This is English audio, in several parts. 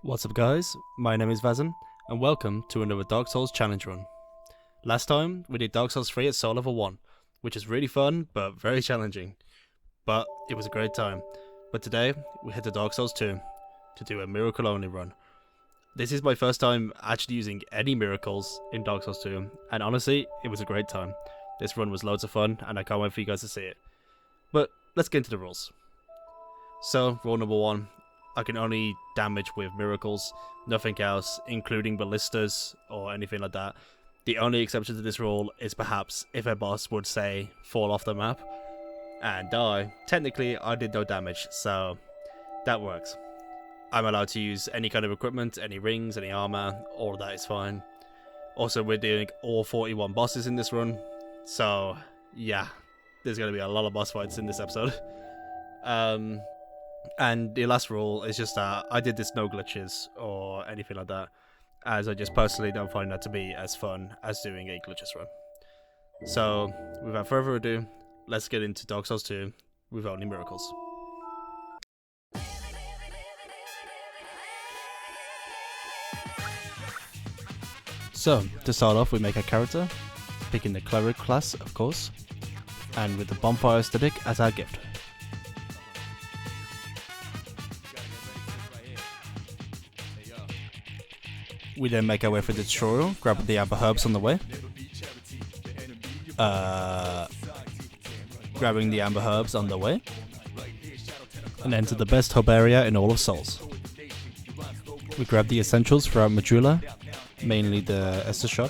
What's up guys, my name is Vazan, and welcome to another Dark Souls challenge run. Last time we did Dark Souls 3 at Soul Level 1, which is really fun but very challenging. But it was a great time. But today we head to Dark Souls 2 to do a miracle only run. This is my first time actually using any miracles in Dark Souls 2, and honestly it was a great time. This run was loads of fun and I can't wait for you guys to see it. But let's get into the rules. So rule number 1. I can only damage with miracles, nothing else, including ballistas or anything like that. The only exception to this rule is perhaps if a boss would say fall off the map and die. Technically I did no damage, so that works. I'm allowed to use any kind of equipment, any rings, any armor, all of that is fine. Also, we're doing all 41 bosses in this run, so yeah, there's going to be a lot of boss fights in this episode. And the last rule is just that I did this no glitches or anything like that, as I just personally don't find that to be as fun as doing a glitches run. So, without further ado, let's get into Dark Souls 2 with only miracles. So, to start off, we make a character, picking the cleric class, of course, and with the bonfire aesthetic as our gift. We then make our way through the tutorial, grab the amber herbs on the way. Grabbing the amber herbs on the way. And enter the best hub area in all of Souls. We grab the essentials throughout Majula, mainly the Estus shop.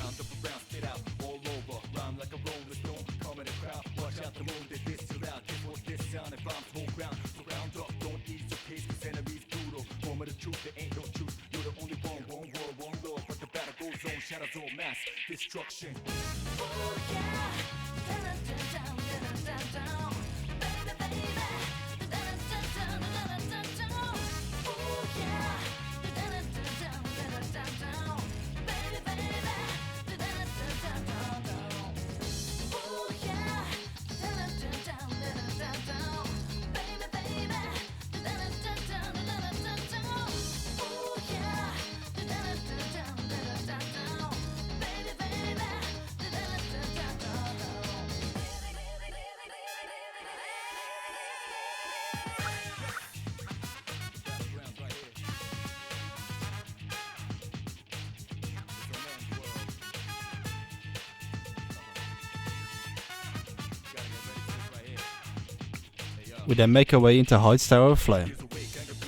We then make our way into Hyde's Tower of Flame.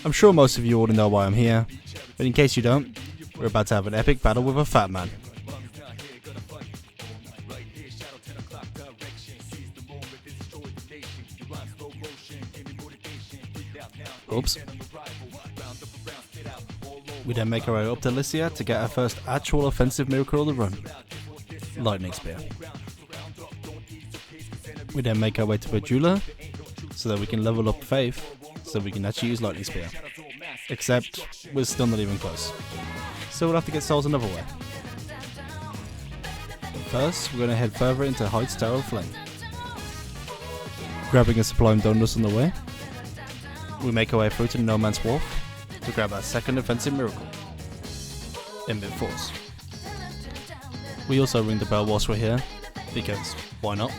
I'm sure most of you already know why I'm here, but in case you don't, we're about to have an epic battle with a fat man. Oops. We then make our way up to Lycia to get our first actual offensive miracle of the run, Lightning Spear. We then make our way to Majula, so that we can level up Faith, so we can actually use Lightning Spear. Except, we're still not even close. So we'll have to get souls another way. First, we're going to head further into Hyde's Tower of Flame. Grabbing a Sublime Donuts on the way, we make our way through to No Man's Wharf to grab our second offensive miracle, Infinite Force. We also ring the bell whilst we're here, because why not?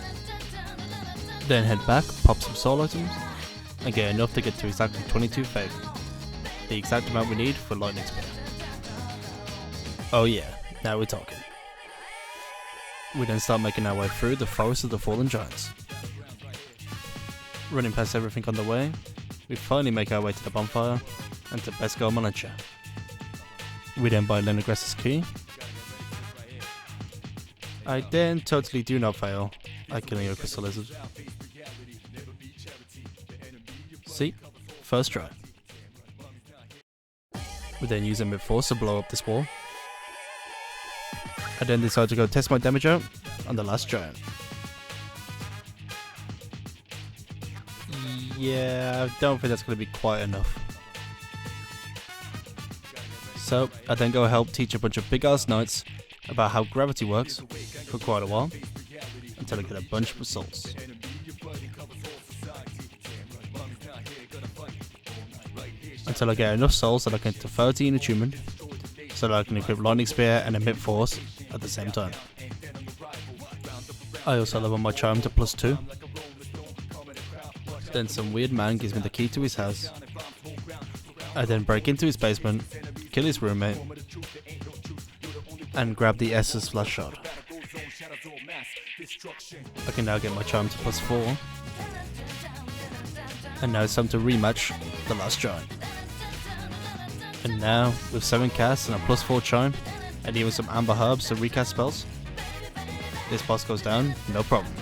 Then head back, pop some soul items, and get enough to get to exactly 22 faith, the exact amount we need for Lightning Spear. Oh yeah, now we're talking. We then start making our way through the Forest of the Fallen Giants. Running past everything on the way, we finally make our way to the bonfire and to Besco Malencha. We then buy Lenegress's key. I then totally do not fail at killing a crystal lizard. See? First try. We then use a mid-force to blow up this wall. I then decide to go test my damage out on the last giant. Yeah, I don't think that's going to be quite enough. So, I then go help teach a bunch of big-ass knights about how gravity works for quite a while, until I get a bunch of souls. until I get enough souls that I can get to 30 in attunement, so that I can equip Lightning Spear and Emit Force at the same time. I also level my charm to +2. Then some weird man gives me the key to his house. I then break into his basement, kill his roommate, and grab the S's flash shot. I can now get my charm to +4. And now it's time to rematch the last giant. And now, with 7 casts and a +4 charm, and even some amber herbs to recast spells, this boss goes down, no problem.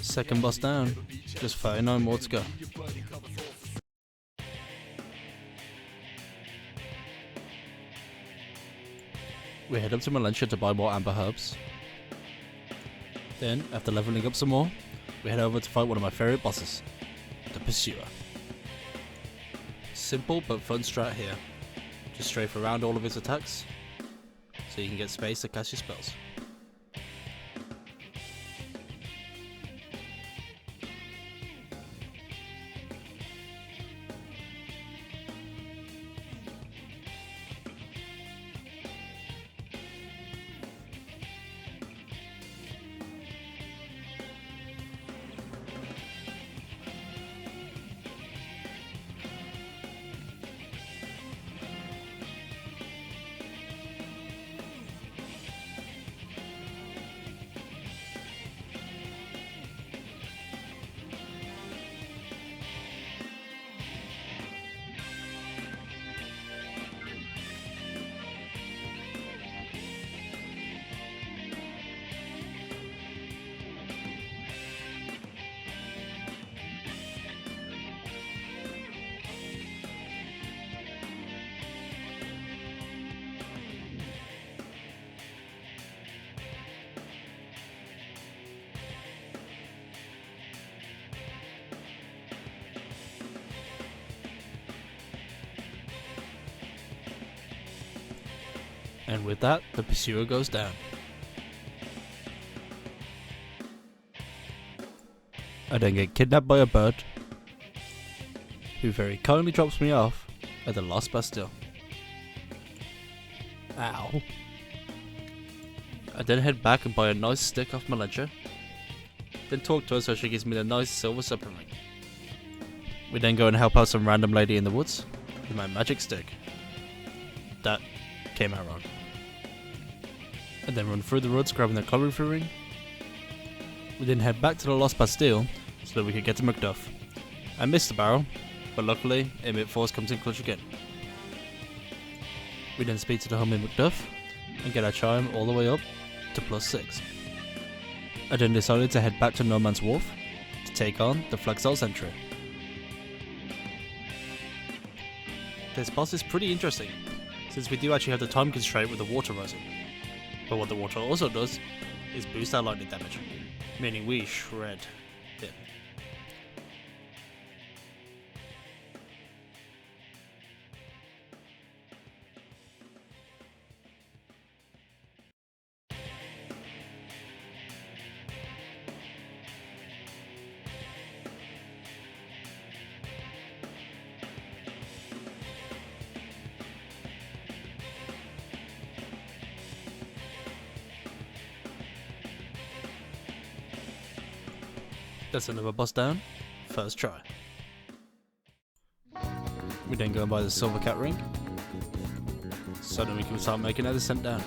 Second boss down, just 39 more to go. We head up to Valencia to buy more amber herbs. Then, after leveling up some more, we head over to fight one of my favourite bosses, the Pursuer. Simple but fun strat here. Just strafe around all of his attacks, so you can get space to cast your spells. And with that, the Pursuer goes down. I then get kidnapped by a bird, who very kindly drops me off at the Lost Bastille. Ow. I then head back and buy a nice stick off Valencia, then talk to her so she gives me the nice silver supplement. We then go and help out some random lady in the woods with my magic stick. That came out wrong. And then run through the woods grabbing the calligraphy ring. We then head back to the Lost Bastille so that we could get to Macduff. I missed the barrel, but luckily Emit Force comes in clutch again. We then speed to the home in Macduff and get our chime all the way up to +6. I then decided to head back to No Man's Wharf to take on the Flexile Sentry. This boss is pretty interesting, since we do actually have the time constraint with the water rising. But what the water also does is boost our lightning damage, meaning we shred him. That's another boss down, first try. We then go and buy the silver cat ring, so then we can start making our descent down.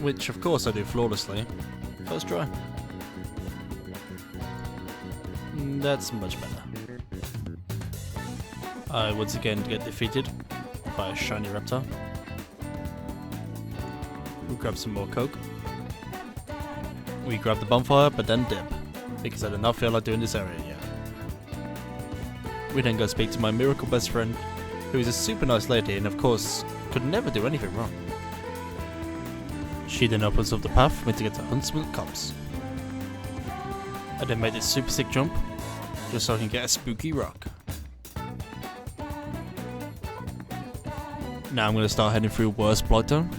Which of course I do flawlessly, first try. That's much better. I once again get defeated by a shiny reptile. We grab some more coke. We grab the bonfire, but then dip, because I did not feel like doing this area yet. We then go speak to my miracle best friend, who is a super nice lady and of course could never do anything wrong. She then opens up the path for me to get to Huntsman Cops. I then made this super sick jump, just so I can get a spooky rock. Now I'm going to start heading through Worst Blighttown.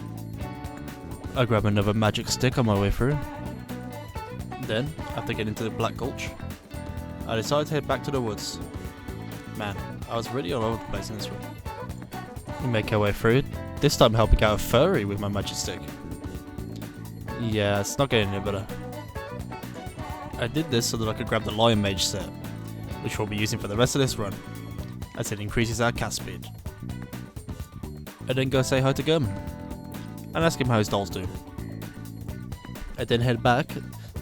I grab another magic stick on my way through. Then, after getting to the Black Gulch, I decide to head back to the woods. Man, I was really all over the place in this one. We make our way through, this time helping out a furry with my magic stick. Yeah, it's not getting any better. I did this so that I could grab the Lion Mage set, which we'll be using for the rest of this run, as it increases our cast speed. I then go say hi to German, and ask him how his dolls do. I then head back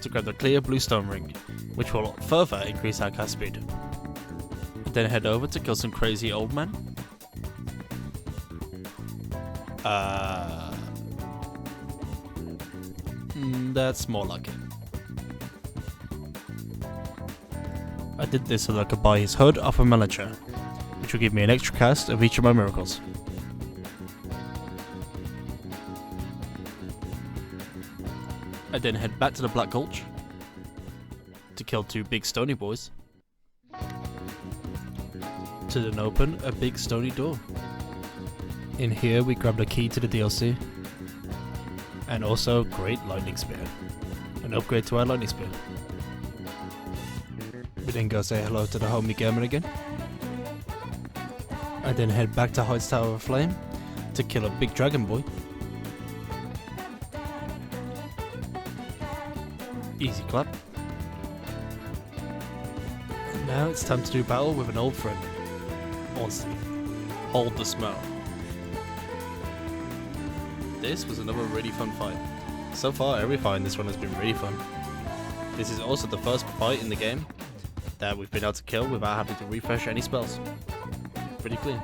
to grab the clear blue stone ring, which will further increase our cast speed. I then head over to kill some crazy old man. That's more like it. I did this so that I could buy his hood off a miniature, which will give me an extra cast of each of my miracles. I then head back to the Black Gulch to kill two big stony boys, to then open a big stony door. In here we grab the key to the DLC, and also great lightning spear, an upgrade to our lightning spear. We then go say hello to the homie German again. I then head back to Heights Tower of Flame to kill a big dragon boy. Easy clap. And now it's time to do battle with an old friend. Honestly, hold the smell. This was another really fun fight. So far, every fight in this one has been really fun. This is also the first fight in the game that we've been able to kill without having to refresh any spells. Pretty clean.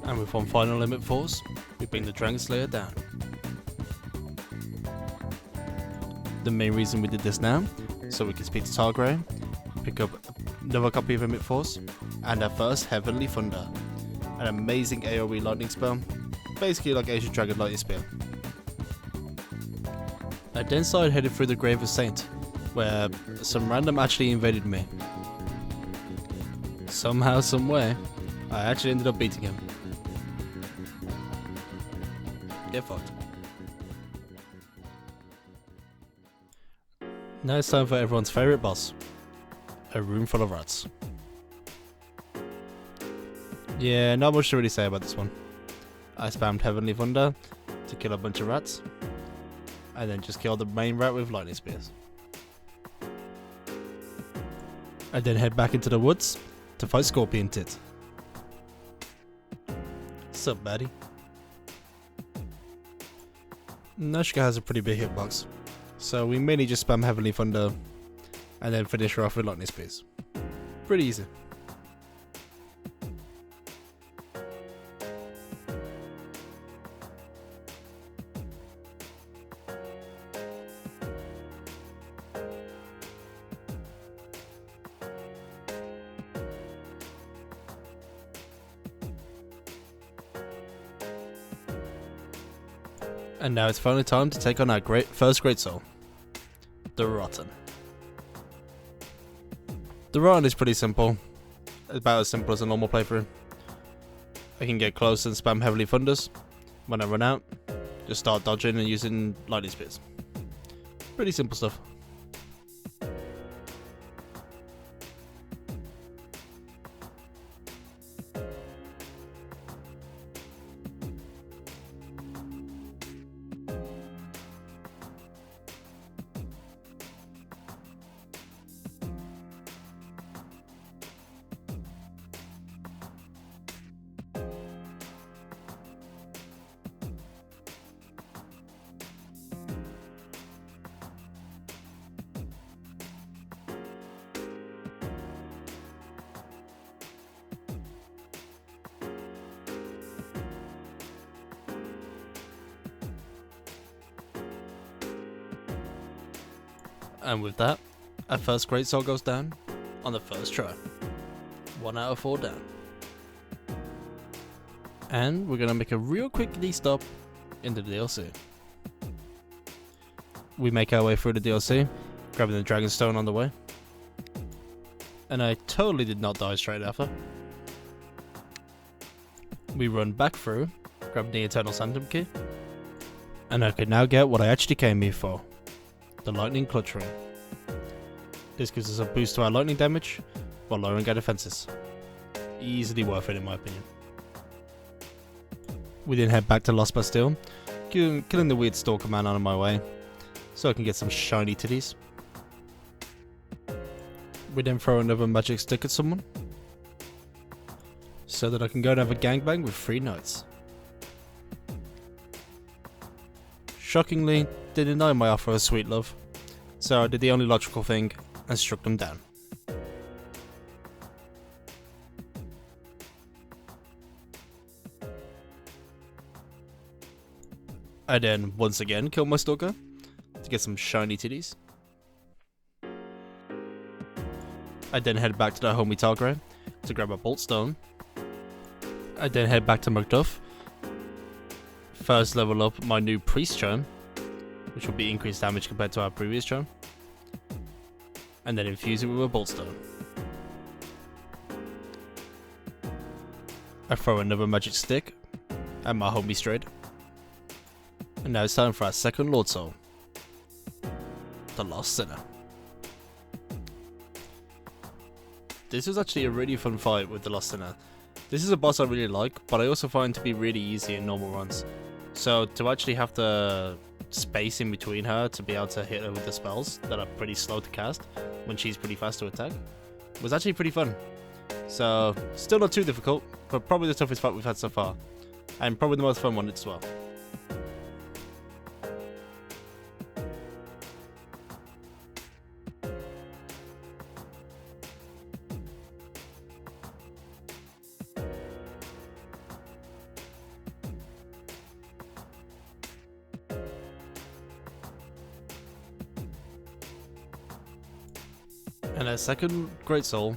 And with one final limit force, we bring the Dragon Slayer down. The main reason we did this now, so we can speak to Targrey, pick up another copy of Limit Force, and our first Heavenly Thunder, an amazing AoE lightning spell, basically like Asian Dragon Lightning Spear. I then started headed through the Grave of Saint, where some random actually invaded me. Somehow, someway, I actually ended up beating him. Get fucked. Now it's time for everyone's favourite boss. A room full of rats. Yeah, not much to really say about this one. I spammed Heavenly Thunder to kill a bunch of rats, and then just kill the main rat with lightning spears. I then head back into the woods to fight Scorpion Tit. Sup, baddie? Nashka has a pretty big hitbox, so we mainly just spam Heavenly Thunder and then finish her off with lightning spears. Pretty easy. And now it's finally time to take on our first Great Soul, the Rotten. The Rotten is pretty simple, about as simple as a normal playthrough. I can get close and spam Heavenly Thunders. When I run out, just start dodging and using lightning spears. Pretty simple stuff. And with that, our first Great Soul goes down on the first try. 1 out of 4 down. And we're gonna make a real quick stop in the DLC. We make our way through the DLC, grabbing the Dragonstone on the way. And I totally did not die straight after. We run back through, grab the Eternal Sanctum Key, and I can now get what I actually came here for, the Lightning Clutch Ring. This gives us a boost to our lightning damage, while lowering our defenses. Easily worth it in my opinion. We then head back to Lost Bastille, killing the weird stalker man on my way, so I can get some shiny titties. We then throw another magic stick at someone, so that I can go and have a gangbang with 3 knights. Shockingly, they denied my offer of sweet love, so I did the only logical thing and struck them down. I then once again kill my stalker to get some shiny titties. I then head back to the homie Targrave to grab a bolt stone. I then head back to Macduff. First level up my new priest charm, which will be increased damage compared to our previous charm. And then infuse it with a bolt stone. I throw another magic stick at my homie Strayed. And now it's time for our second Lord Soul, the Lost Sinner. This was actually a really fun fight with the Lost Sinner. This is a boss I really like, but I also find to be really easy in normal runs. So to actually have the space in between her to be able to hit her with the spells that are pretty slow to cast when she's pretty fast to attack was actually pretty fun. So still not too difficult, but probably the toughest fight we've had so far, and probably the most fun one as well. And our second Great Soul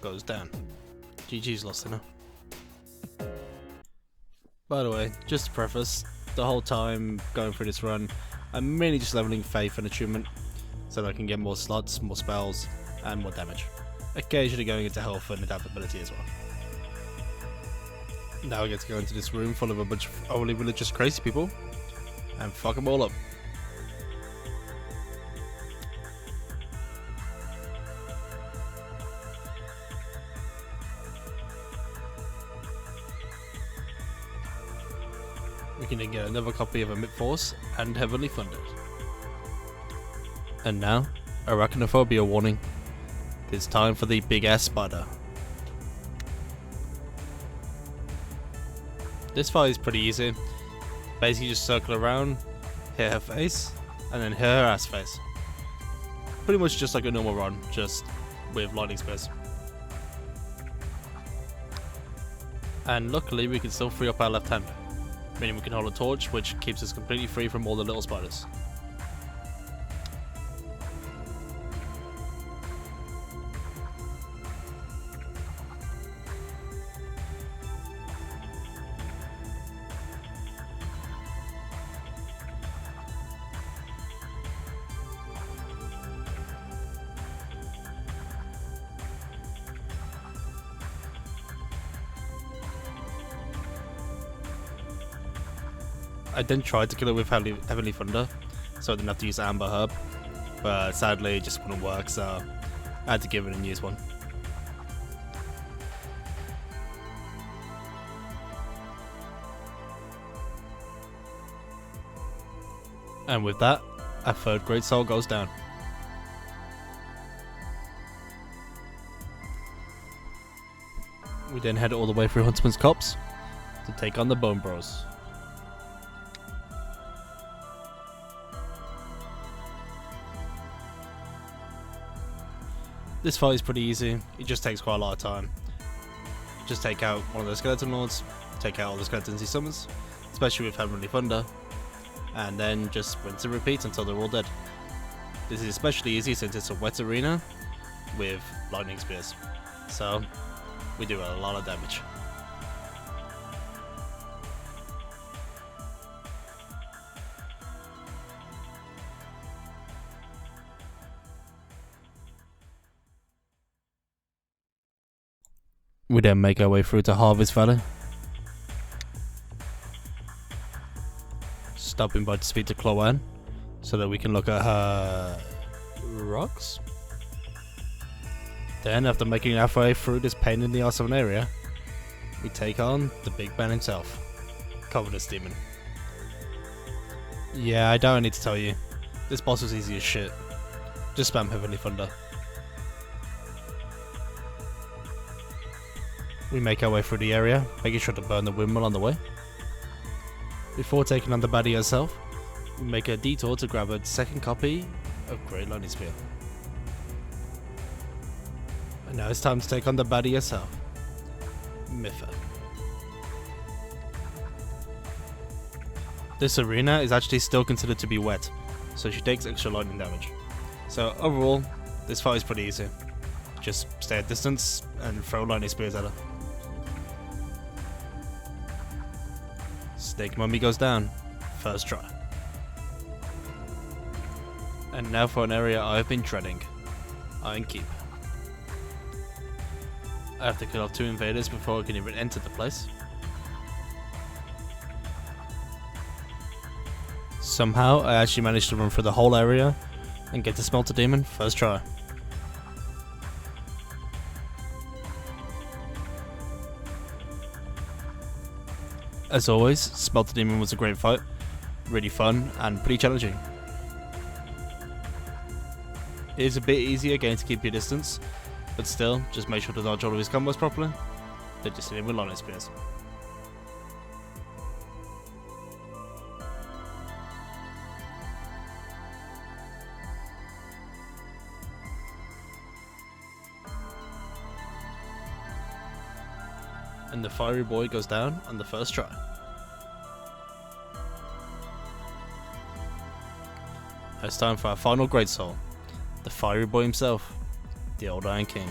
goes down. GG's Lost Sinner. By the way, just to preface, the whole time going through this run, I'm mainly just leveling Faith and Attunement so that I can get more slots, more spells, and more damage. Occasionally going into health and adaptability as well. Now I get to go into this room full of a bunch of overly religious crazy people and fuck them all up. We can then get another copy of Emit Force and Heavenly Thunder. And now, Arachnophobia warning. It's time for the big ass spider. This fight is pretty easy. Basically just circle around, hit her face, and then hit her ass face. Pretty much just like a normal run, just with lightning spears. And luckily we can still free up our left hand, meaning we can hold a torch, which keeps us completely free from all the little spiders. I then tried to kill it with Heavenly Thunder, so I didn't have to use Amber Herb, but sadly it just wouldn't work, so I had to give it and use one. And with that, our third Great Soul goes down. We then head all the way through Huntsman's Copse to take on the Bone Bros. This fight is pretty easy, it just takes quite a lot of time. Just take out one of the Skeleton Lords, take out all the skeletons he summons, especially with Heavenly Thunder, and then just rinse and repeat until they're all dead. This is especially easy since it's a wet arena with lightning spears, so we do a lot of damage. We then make our way through to Harvest Valley, stopping by to speak to Chloe so that we can look at her rocks. Then, after making our way through this pain in the arse of an area, we take on the big man himself, Covenant's Demon. Yeah, I don't need to tell you, this boss was easy as shit. Just spam Heavenly Thunder. We make our way through the area, making sure to burn the windmill on the way. Before taking on the baddie herself, we make a detour to grab a second copy of Great Lightning Spear. And now it's time to take on the baddie herself, Miffa. This arena is actually still considered to be wet, so she takes extra lightning damage. So overall, this fight is pretty easy. Just stay at distance and throw lightning spears at her. Snake Mummy goes down, first try. And now for an area I've been dreading, Iron Keep. I have to kill off 2 invaders before I can even enter the place. Somehow I actually managed to run through the whole area and get the Smelter Demon first try. As always, Smelter Demon was a great fight, really fun and pretty challenging. It is a bit easier getting to keep your distance, but still, just make sure to dodge all of his combos properly. Then just hit him with lightning spears. And the fiery boy goes down on the first try. It's time for our final great soul, the fiery boy himself, the old Iron King.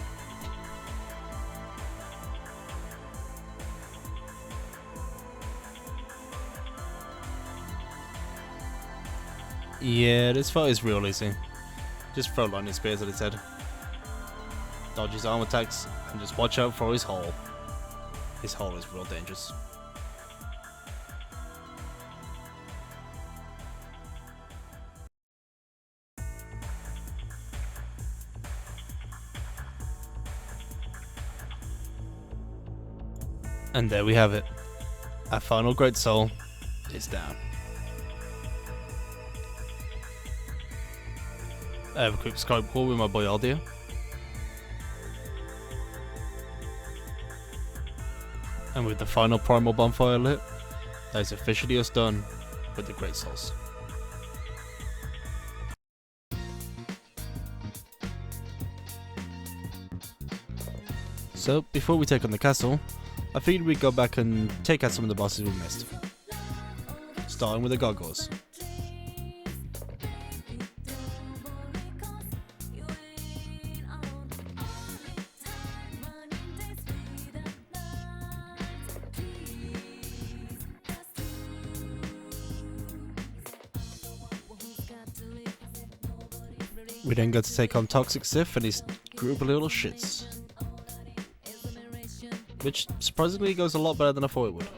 Yeah, this fight is real easy. Just throw lightning spears at his head, dodge his arm attacks, and just watch out for his hole. His hole is real dangerous. And there we have it. Our final great soul is down. I have a quick Skype call with my boy Aldia. And with the final primal bonfire lit, that is officially us done with the Great Souls. So, before we take on the castle, I figured we'd go back and take out some of the bosses we missed. Starting with the gargoyles. We then got to take on Toxic Sith and his group of little shits. Which surprisingly goes a lot better than I thought it would.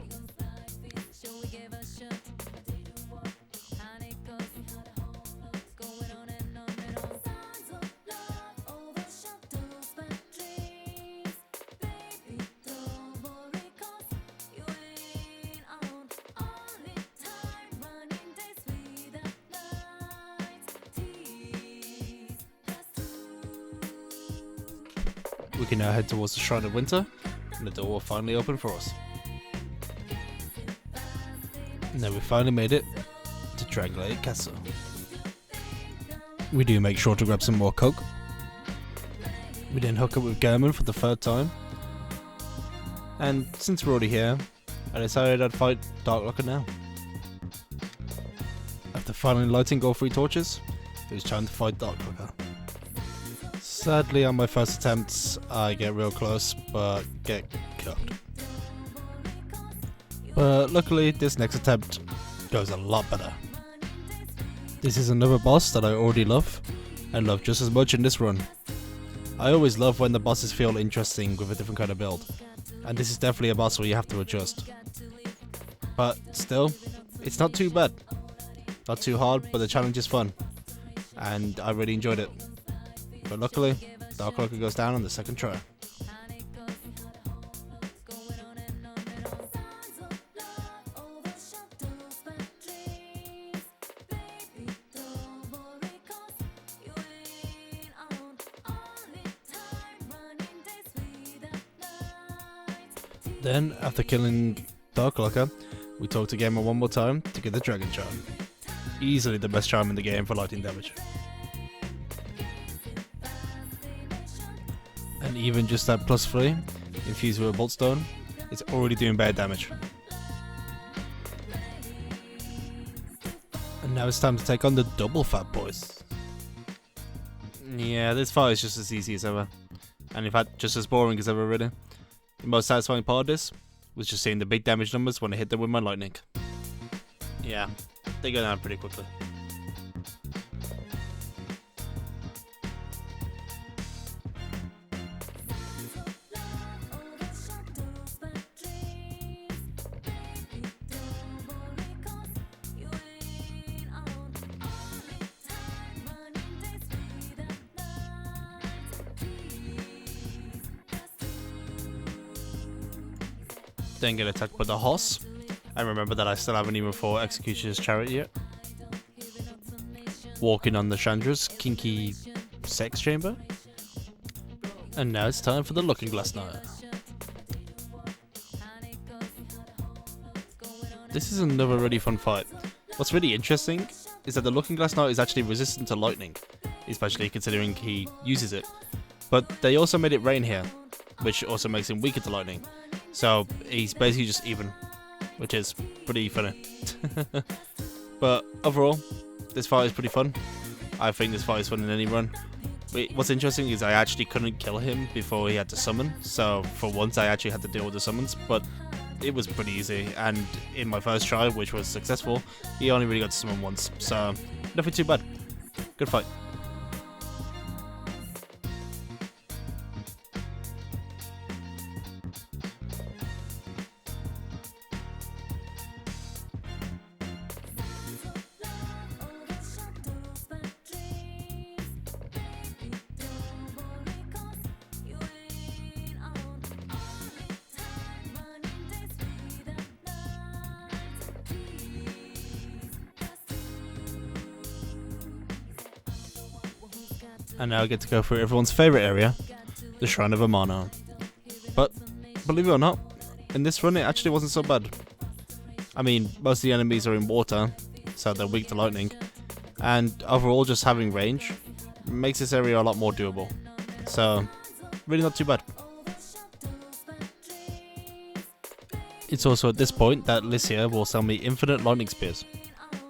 We can now head towards the Shrine of Winter, and the door will finally open for us. Now we finally made it to Dragglade Castle. We do make sure to grab some more coke. We then hook up with German for the 3rd time. And since we're already here, I decided I'd fight Dark Locker now. After finally lighting all 3 torches, it was time to fight Darkcloaker. Sadly, on my first attempts, I get real close, but get cooked. But luckily, this next attempt goes a lot better. This is another boss that I already love, and love just as much in this run. I always love when the bosses feel interesting with a different kind of build, and this is definitely a boss where you have to adjust. But still, it's not too bad. Not too hard, but the challenge is fun, and I really enjoyed it. But luckily, Darkcloaker goes down on the second try. Then, after killing Darkcloaker, we talk to Gamer one more time to get the Dragon Charm. Easily the best charm in the game for lightning damage. And even just that +3, infused with a Bolt Stone, it's already doing bad damage. And now it's time to take on the double fat boys. Yeah, this fight is just as easy as ever. And in fact, just as boring as ever really. The most satisfying part of this was just seeing the big damage numbers when I hit them with my lightning. Yeah, they go down pretty quickly. Then get attacked by the horse, and remember that I still haven't even fought Executioner's Chariot yet. Walking on the Chandra's kinky sex chamber. And now it's time for the Looking Glass Knight. This is another really fun fight. What's really interesting is that the Looking Glass Knight is actually resistant to lightning, especially considering he uses it. But they also made it rain here, which also makes him weaker to lightning. So he's basically just even, which is pretty funny. But overall, this fight is pretty fun. I think this fight is fun in any run. What's interesting is I actually couldn't kill him before he had to summon. So for once I actually had to deal with the summons, but it was pretty easy. And in my first try, which was successful, he only really got to summon once. So nothing too bad. Good fight. And now I get to go through everyone's favourite area, the Shrine of Amano. But, believe it or not, in this run it actually wasn't so bad. I mean, most of the enemies are in water, so they're weak to lightning, and overall just having range makes this area a lot more doable. So, really not too bad. It's also at this point that Lycia will sell me infinite lightning spears,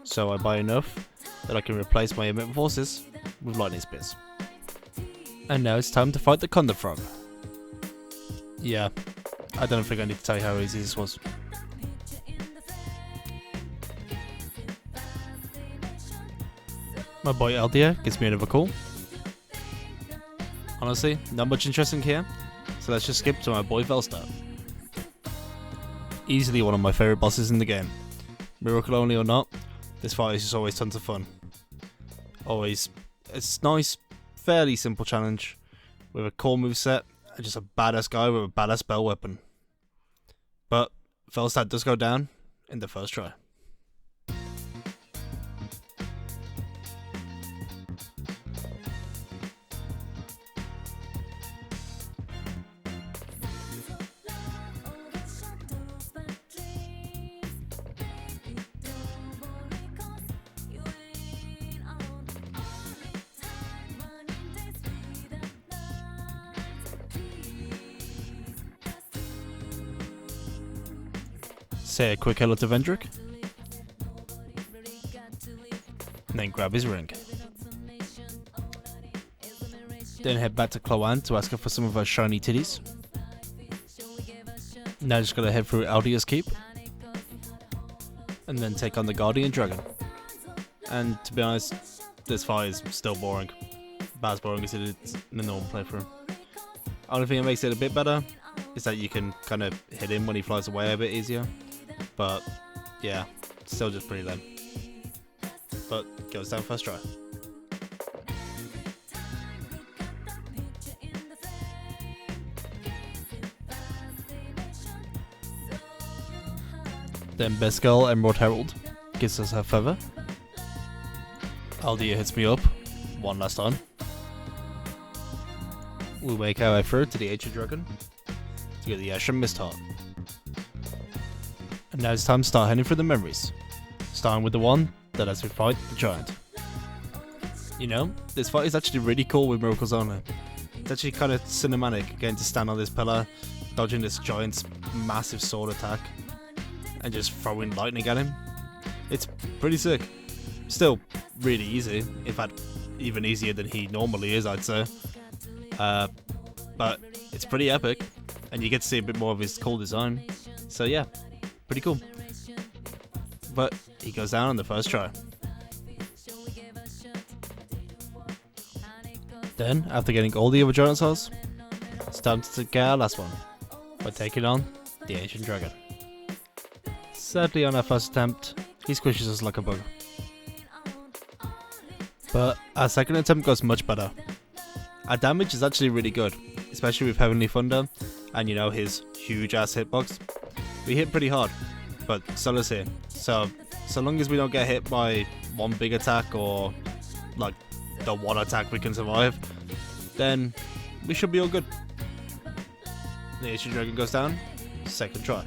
so I buy enough that I can replace my Emit Forces with lightning spears. And now it's time to fight the Condor Frog. Yeah, I don't think I need to tell you how easy this was. My boy Eldia gives me another call. Honestly, not much interesting here, so let's just skip to my boy Velstad. Easily one of my favourite bosses in the game. Miracle only or not, this fight is just always tons of fun. Always, it's nice, fairly simple challenge with a cool moveset and just a badass guy with a badass spell weapon. But Velstad does go down in the first try. Say a quick hello to Vendrick, and then grab his ring. Then head back to Cloan to ask her for some of her shiny titties. Now just gotta head through Aldia's Keep. And then take on the Guardian Dragon. And to be honest, this fight is still boring. About as boring as it is in a normal playthrough. Only thing that makes it a bit better is that you can kind of hit him when he flies away a bit easier. But yeah, still just pretty lame. But goes down first try. Then Best Girl Emerald Herald gives us her feather. Aldia hits me up one last time. We make our way through to the Ancient Dragon to get the Ashram Mist Heart. And now it's time to start heading through the memories, starting with the one that has to fight the giant. You know, this fight is actually really cool with Miracles Only. It's actually kind of cinematic, getting to stand on this pillar, dodging this giant's massive sword attack, and just throwing lightning at him. It's pretty sick. Still really easy, in fact even easier than he normally is, I'd say. But it's pretty epic, and you get to see a bit more of his cool design. So yeah, pretty cool. But he goes down on the first try. Then, after getting all the other giant souls, it's time to get our last one, by taking on the Ancient Dragon. Sadly, on our first attempt, he squishes us like a bug. But our second attempt goes much better. Our damage is actually really good, especially with Heavenly Thunder and, you know, his huge ass hitbox. We hit pretty hard, but so does he. So long as we don't get hit by one big attack or like the one attack we can survive, then we should be all good. The Ancient Dragon goes down, second try.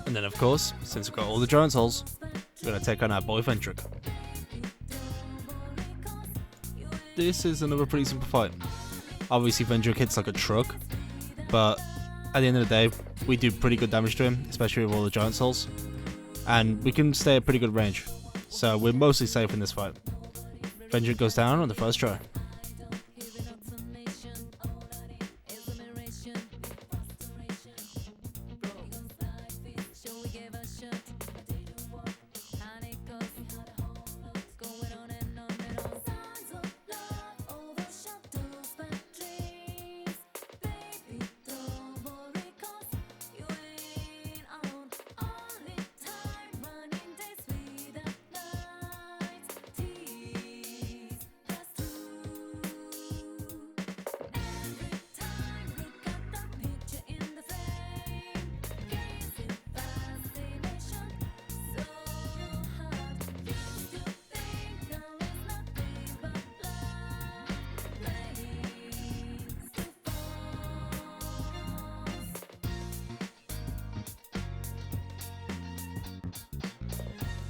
And then of course, since we've got all the giant souls, we're going to take on our boy Vendrick. This is another pretty simple fight. Obviously Vendrick hits like a truck, but at the end of the day, we do pretty good damage to him, especially with all the giant souls. And we can stay at pretty good range, so we're mostly safe in this fight. Vendrick goes down on the first try.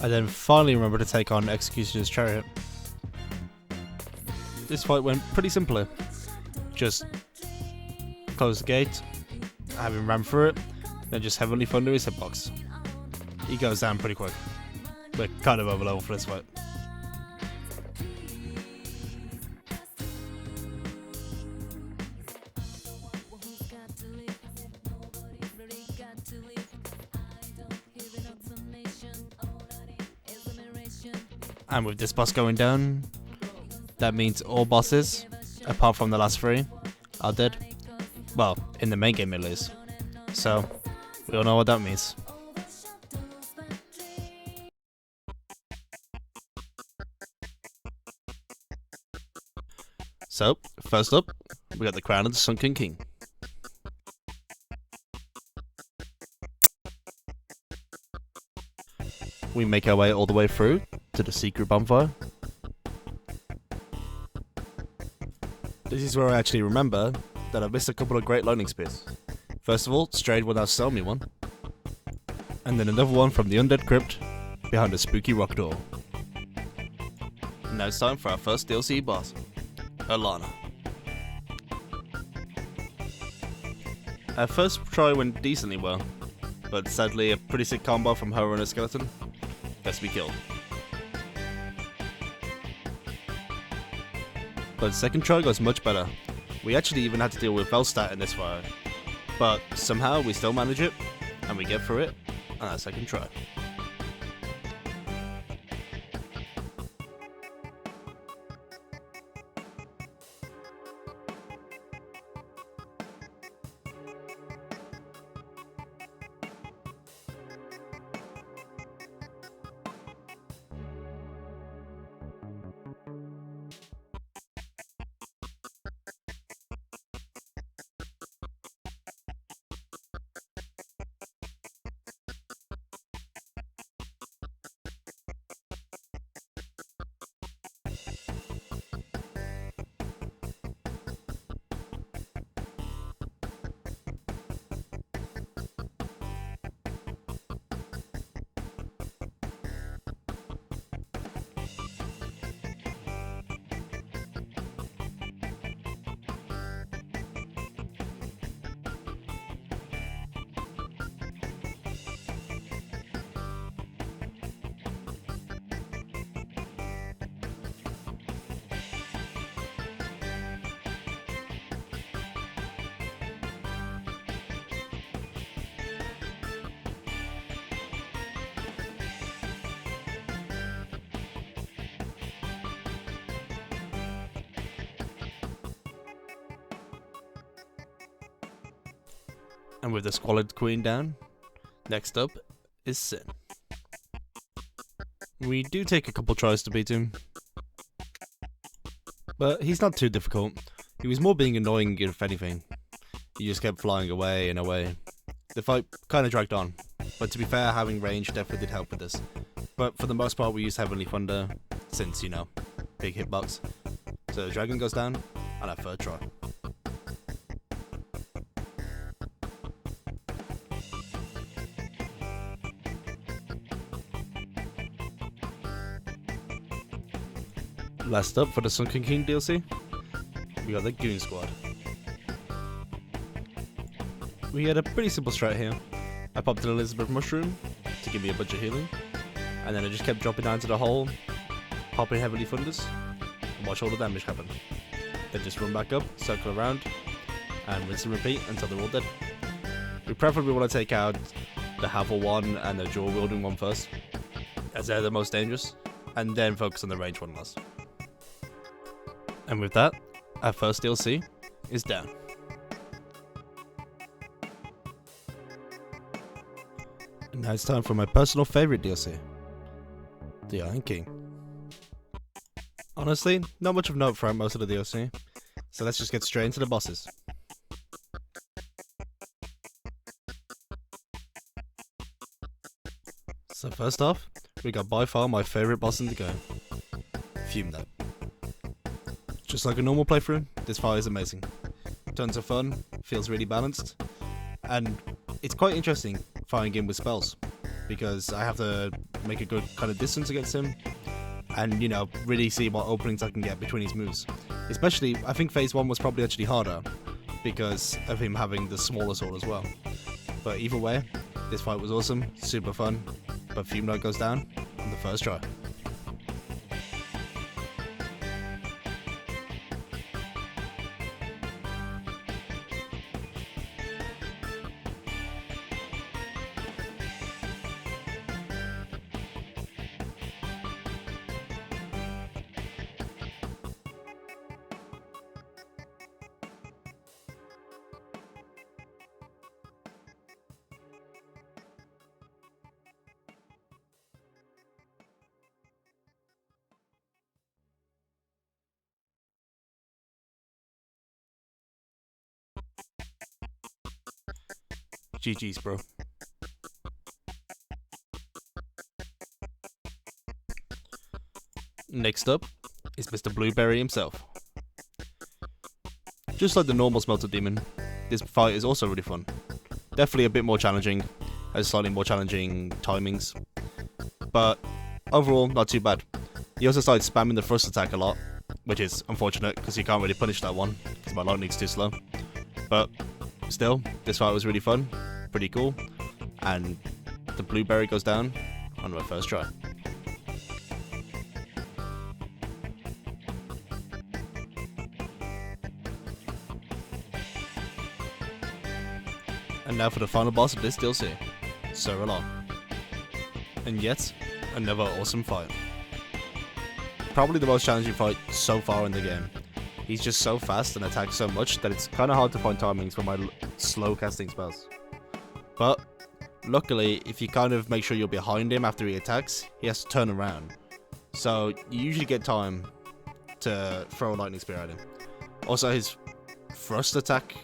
I then finally remember to take on Executioner's Chariot. This fight went pretty simply. Just close the gate, have him ram through it, then just Heavenly Thunder his hitbox. He goes down pretty quick. We're kind of over level for this fight. And with this boss going down, that means all bosses, apart from the last three, are dead. Well, in the main game at least. So, we all know what that means. So, first up, we got the Crown of the Sunken King. We make our way all the way through to the secret bonfire. This is where I actually remember that I've missed a couple of great lightning spears. First of all, Strayed will now sell me one. And then another one from the Undead Crypt behind a spooky rock door. And now it's time for our first DLC boss, Alana. Our first try went decently well, but sadly a pretty sick combo from her and a skeleton gets me killed. But second try goes much better. We actually even had to deal with Velstat in this fight, but somehow we still manage it, and we get through it on our second try. And with the Squalid Queen down, next up is Sin. We do take a couple tries to beat him, but he's not too difficult. He was more being annoying if anything. He just kept flying away and away. The fight kinda dragged on, but to be fair, having range definitely did help with this. But for the most part we used Heavenly Thunder, since, you know, big hitbox. So the dragon goes down on our third try. Last up for the Sunken King DLC, we got the Goon Squad. We had a pretty simple strat here. I popped an Elizabeth Mushroom to give me a bunch of healing, and then I just kept dropping down to the hole, popping Heavenly Thunders, and watch all the damage happen. Then just run back up, circle around, and rinse and repeat until they're all dead. We preferably want to take out the Havel one and the Jaw Wielding one first, as they're the most dangerous, and then focus on the range one last. And with that, our first DLC is down. And now it's time for my personal favourite DLC, the Iron King. Honestly, not much of note throughout most of the DLC, so let's just get straight into the bosses. So first off, we got by far my favourite boss in the game, Fume Note. Just like a normal playthrough, this fight is amazing. Tons of fun, feels really balanced, and it's quite interesting fighting him with spells, because I have to make a good kind of distance against him, and, you know, really see what openings I can get between his moves. Especially, I think phase 1 was probably actually harder, because of him having the smaller sword as well. But either way, this fight was awesome, super fun, but Fume Note goes down on the first try. GG's, bro. Next up is Mr. Blueberry himself. Just like the normal Smelter Demon, this fight is also really fun. Definitely a bit more challenging, has slightly more challenging timings, but overall not too bad. He also started spamming the thrust attack a lot, which is unfortunate because you can't really punish that one because my lightning's too slow. But still, this fight was really fun, pretty cool, and the blueberry goes down on my first try. And now for the final boss of this DLC, Sir Alon. And yet, another awesome fight. Probably the most challenging fight so far in the game. He's just so fast and attacks so much that it's kind of hard to find timings for my slow casting spells. But luckily, if you kind of make sure you're behind him after he attacks, he has to turn around. So you usually get time to throw a lightning spear at him. Also, his thrust attack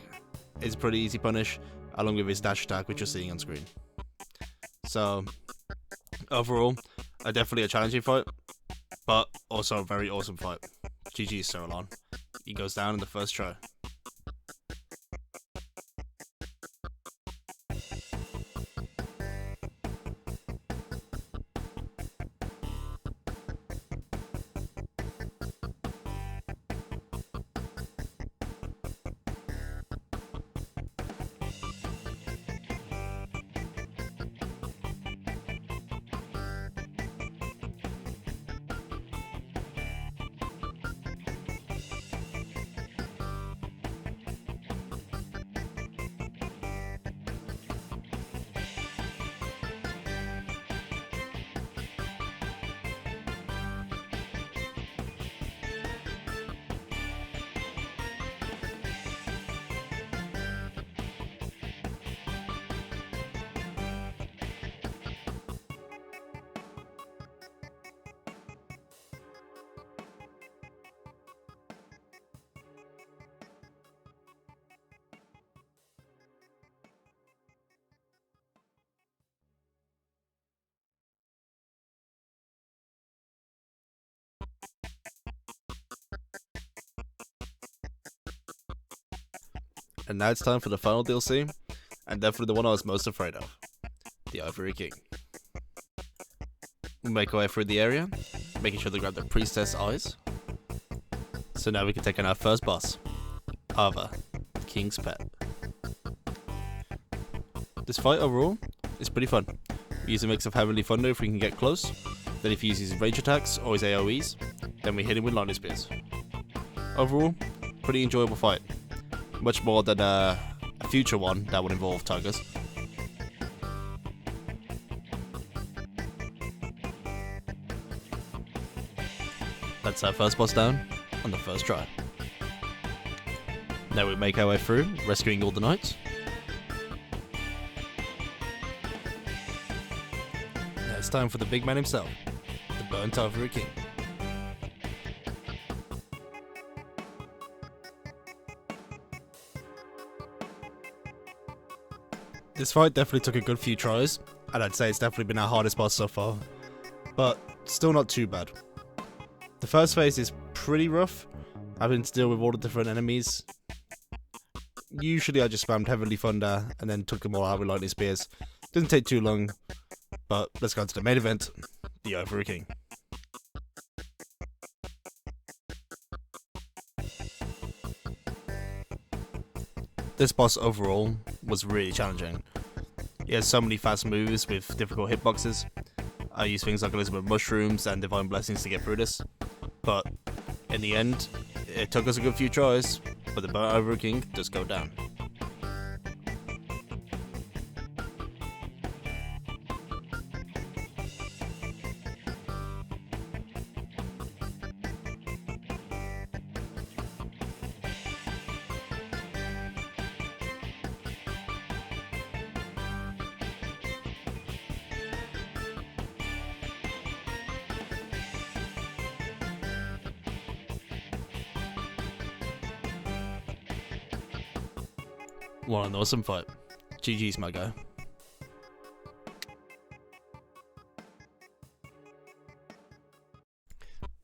is pretty easy punish, along with his dash attack, which you're seeing on screen. So overall, definitely a challenging fight, but also a very awesome fight. GG's Sir Alon. He goes down in the first try. And now it's time for the final DLC, and definitely the one I was most afraid of, the Ivory King. We make our way through the area, making sure to grab the priestess eyes. So now we can take on our first boss, Ava, the King's Pet. This fight overall is pretty fun. We use a mix of Heavenly Thunder if we can get close, then if he uses his range attacks or his AoEs, then we hit him with lightning spears. Overall, pretty enjoyable fight. Much more than a future one that would involve tigers. That's our first boss down on the first try. Now we make our way through, rescuing all the knights. Now it's time for the big man himself, the Burnt Ivory King. This fight definitely took a good few tries, and I'd say it's definitely been our hardest boss so far, but still not too bad. The first phase is pretty rough, having to deal with all the different enemies. Usually I just spammed Heavenly Thunder and then took them all out with lightning spears. Didn't take too long, but let's go on to the main event, the Ivory King. This boss overall was really challenging. He has so many fast moves with difficult hitboxes. I use things like Elizabeth Mushrooms and Divine Blessings to get through this, but in the end, it took us a good few tries, but the Burnt Ivory King does go down. What an awesome fight. GG's, my guy.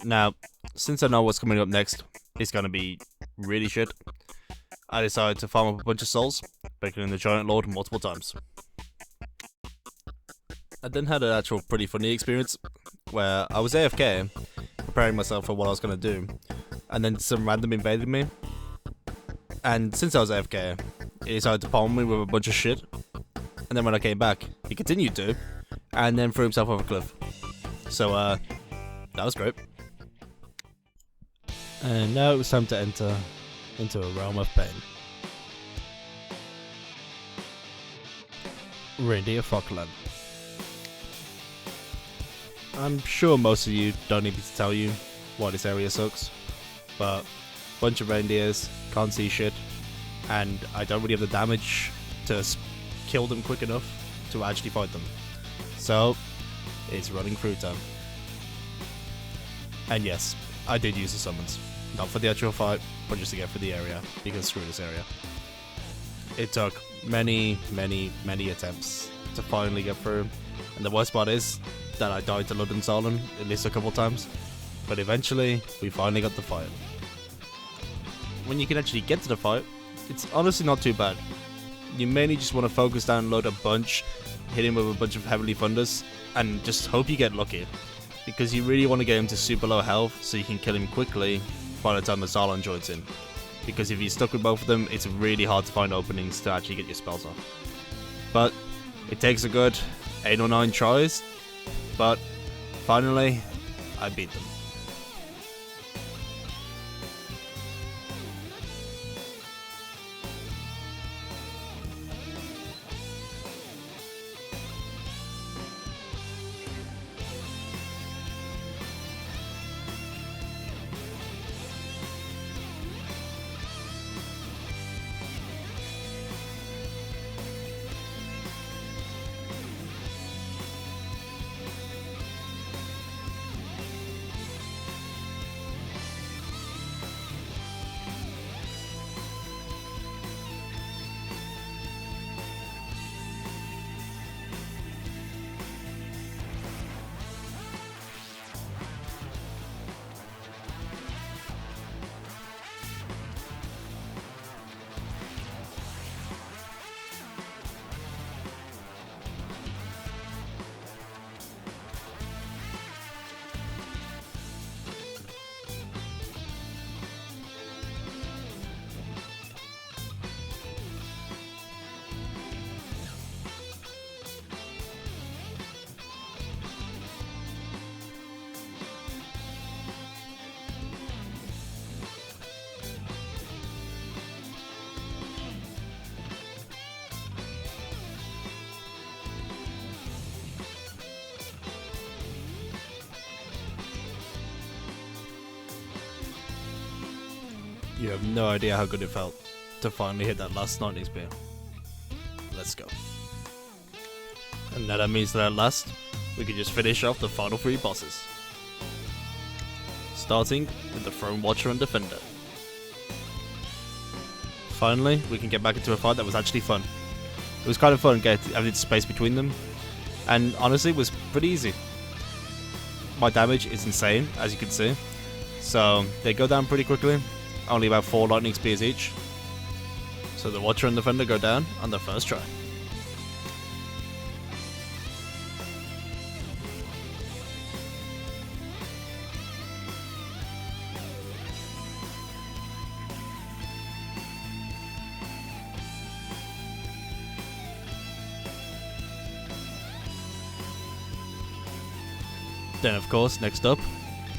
Now, since I know what's coming up next, it's gonna be really shit. I decided to farm up a bunch of souls, becoming the Giant Lord multiple times. I then had an actual pretty funny experience where I was AFK, preparing myself for what I was going to do, and then some random invaded me. And since I was AFK, he decided to palm me with a bunch of shit. And then when I came back, he continued to, and then threw himself off a cliff. So, that was great. And now it was time to enter into a realm of pain. Reindeer Falkland. I'm sure most of you don't need me to tell you why this area sucks, but bunch of reindeers, can't see shit, and I don't really have the damage to kill them quick enough to actually fight them. So, it's running through time. And yes, I did use the summons. Not for the actual fight, but just to get through the area, because screw this area. It took many attempts to finally get through, and the worst part is that I died to London Solon at least a couple times, but eventually we finally got the fight. When you can actually get to the fight, it's honestly not too bad. You mainly just want to focus down, load a bunch, hit him with a bunch of Heavenly Thunders, and just hope you get lucky, because you really want to get him to super low health so you can kill him quickly by the time the Solon joins in. Because if you're stuck with both of them, it's really hard to find openings to actually get your spells off. But it takes a good 8 or 9 tries, but finally, I beat them. You have no idea how good it felt to finally hit that last lightning spear. Let's go. And now that means that at last, we can just finish off the final 3 bosses. Starting with the Throne Watcher and Defender. Finally, we can get back into a fight that was actually fun. It was kind of fun having space between them, and honestly, it was pretty easy. My damage is insane, as you can see, so they go down pretty quickly. Only about 4 lightning spears each. So the Watcher and Defender go down on the first try. Then of course, next up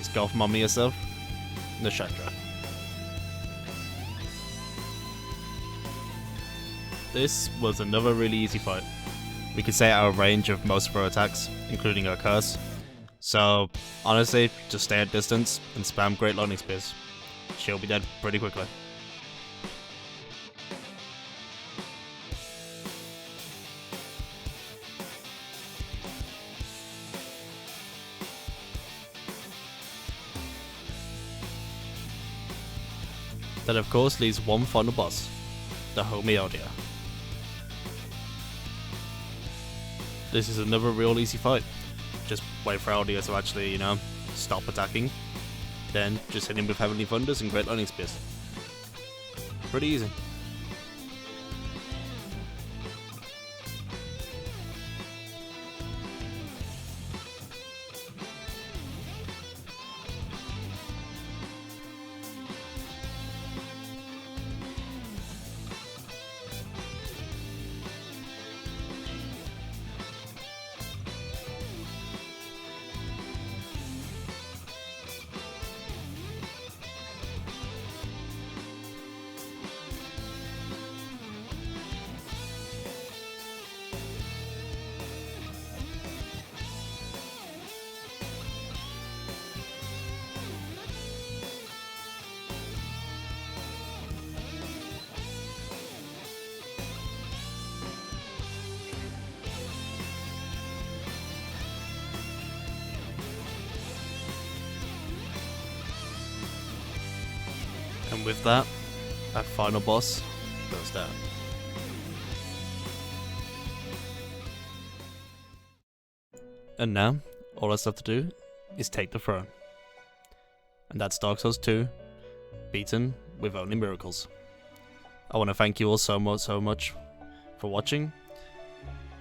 is Golf Mommy herself, Nashandra. This was another really easy fight. We could stay out of range of most of her attacks, including her curse. So, honestly, just stay at distance and spam great lightning spears. She'll be dead pretty quickly. That of course leaves one final boss, the Homeodia. This is another real easy fight. Just wait for Aldia to actually, stop attacking. Then just hit him with Heavenly Thunders and Great Lightning Spears. Pretty easy. And with that, our final boss goes down. And now, all that's left to do is take the throne. And that's Dark Souls 2, beaten with only miracles. I want to thank you all so much for watching.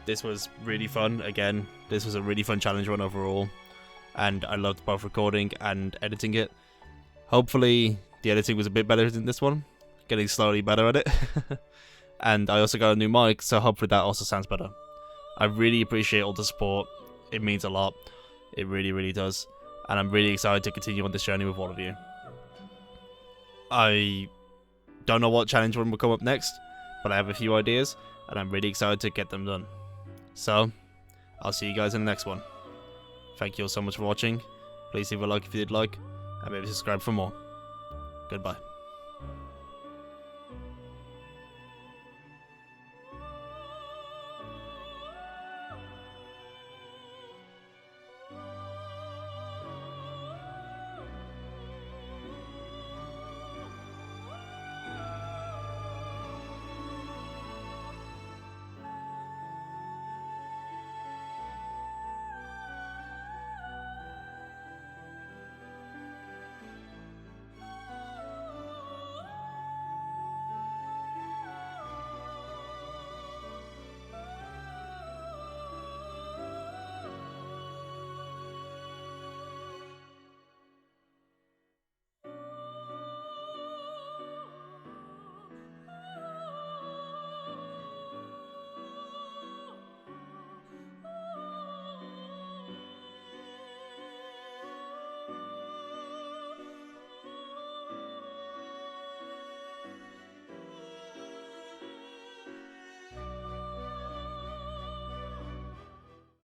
This was really fun. Again, this was a really fun challenge run overall, and I loved both recording and editing it. Hopefully the editing was a bit better than this one, getting slowly better at it. And I also got a new mic, so hopefully that also sounds better. I really appreciate all the support. It means a lot. It really does. And I'm really excited to continue on this journey with all of you. I don't know what challenge one will come up next, but I have a few ideas, and I'm really excited to get them done. So, I'll see you guys in the next one. Thank you all so much for watching. Please leave a like if you did like, and maybe subscribe for more. Goodbye.